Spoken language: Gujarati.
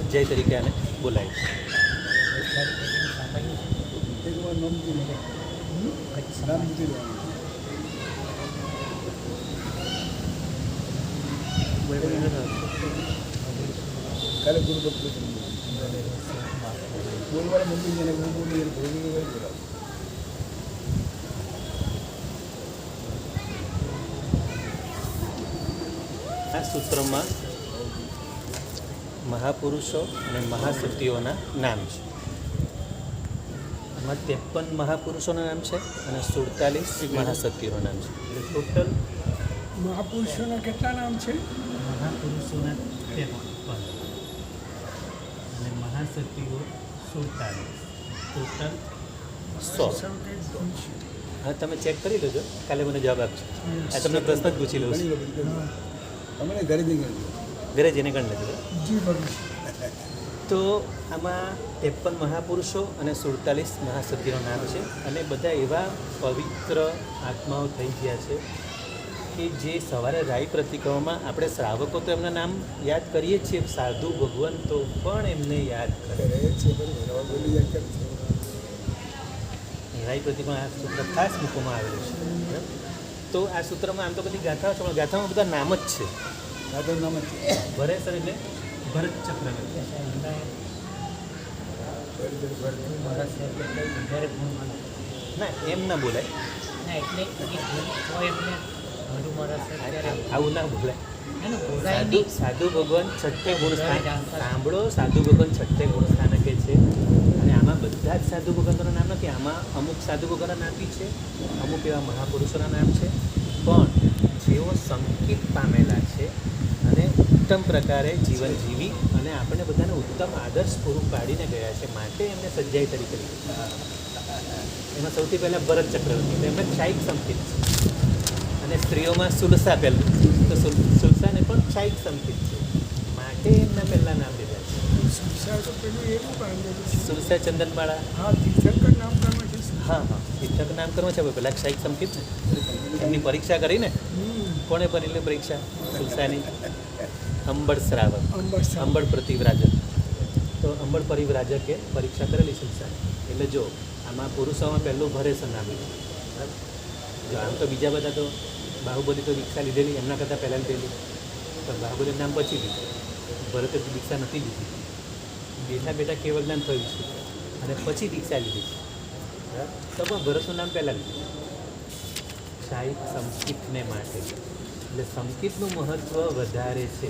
સજ્જાઈ તરીકે આને બોલાય છે. કાલે ગુરુ ભક્ત બોલવાળા મંદિર જેને ગુરુ બોલી બોલાવ. આ સૂત્રમાં મહાપુરુષો અને મહાસિદ્ધિઓના નામ છે. એમાં 53 મહાપુરુષોના નામ છે અને 47 મહાસિદ્ધિઓના નામ છે. એટલે ટોટલ મહાપુરુષોના કેટલા નામ છે? મહાપુરુષોના 53 અને મહાસિદ્ધિઓ 47, ટોટલ 100. હા, તમે ચેક કરી લેજો, કાલે મને જવાબ આપજો. આ તમને પ્રશ્ન જ પૂછી લઉં છું. તમને ઘરે જઈને ઘરે જઈને ગણ લેજો. જી ભગવાન. તો આમાં 53 મહાપુરુષો અને 47 મહાસિદ્ધિઓના નામ છે. અને બધા એવા પવિત્ર આત્માઓ થઈ ગયા છે કે જે સવારે રાઈ પ્રતિક્રમમાં આપણે શ્રાવકો તો એમના નામ યાદ કરીએ જ છીએ, સાધુ ભગવંતો પણ એમને યાદ કરે. રાઈ પ્રતિક્રમા આ સૂત્ર ખાસ મૂકવામાં આવેલું છે. બરાબર? તો આ સૂત્રમાં આમ તો બધી ગાથાઓ છે, પણ ગાથામાં બધા નામ જ છે. નામ જ ભરેસર એટલે ભરત ચક્રવર્તી. ના, એમ ના બોલાય, આવું ના બોલાય. સાધુ ભગવાન છઠ્ઠે ગુણસ્થાન સાંભળો. સાધુ ભગવાન છઠ્ઠે ગુણસ્થાન કે છે. અને આમાં બધા જ સાધુ ભગવંતોના નામ નથી. આમાં અમુક સાધુ ભગવાનના નામ બી છે, અમુક એવા મહાપુરુષોના નામ છે. પણ જેઓ સંકિત પામેલા છે અને ઉત્તમ પ્રકારે જીવન જીવી અને આપણે બધાને ઉત્તમ આદર્શ પૂરું પાડીને ગયા છે, માટે એમને સજ્જાઈ તરીકે લીધું. એમાં સૌથી પહેલાં ભરત ચક્રવર્તી, તો એમને ક્ષાયિક સંકિત છે. અને સ્ત્રીઓમાં સુલસા પહેલું, તો સુલસાને પણ ક્ષાયિક સંકિત છે, માટે એમના પહેલાં નામ લીધા છે. સુલસા ચંદનબાળા. હા, તીર્થંકર નામકરણ છે. હા, તીર્થંકર નામકરણ છે. પહેલાં ક્ષાયિક સંકિત ને એમની પરીક્ષા કરીને. કોણે ભરેલી પરીક્ષા? સુલસાની. અંબળ શ્રાવક, અંબળ પ્રતિવ્રાજક. તો અંબળ પરિવ્રાજકે પરીક્ષા કરેલી સુલસાની. એટલે જો આમાં પુરુષોમાં પહેલું ભરેસર નામ લીધું. બરાબર? જો આમ તો બીજા બધા તો બાહુબલી તો દીક્ષા લીધેલી એમના કરતાં પહેલાં લીધેલી, પણ બાહુબલી નામ પછી લીધું. ભરતે દીક્ષા નથી લીધી, બેઠા બેઠા કેવળ જ્ઞાન થયું છે અને પછી દીક્ષા લીધી છે. બરાબર? તો પણ ભરતનું નામ પહેલાં લીધું, ક્ષાયિક સંકિતને માટે. એટલે સંકિતનું મહત્ત્વ વધારે છે.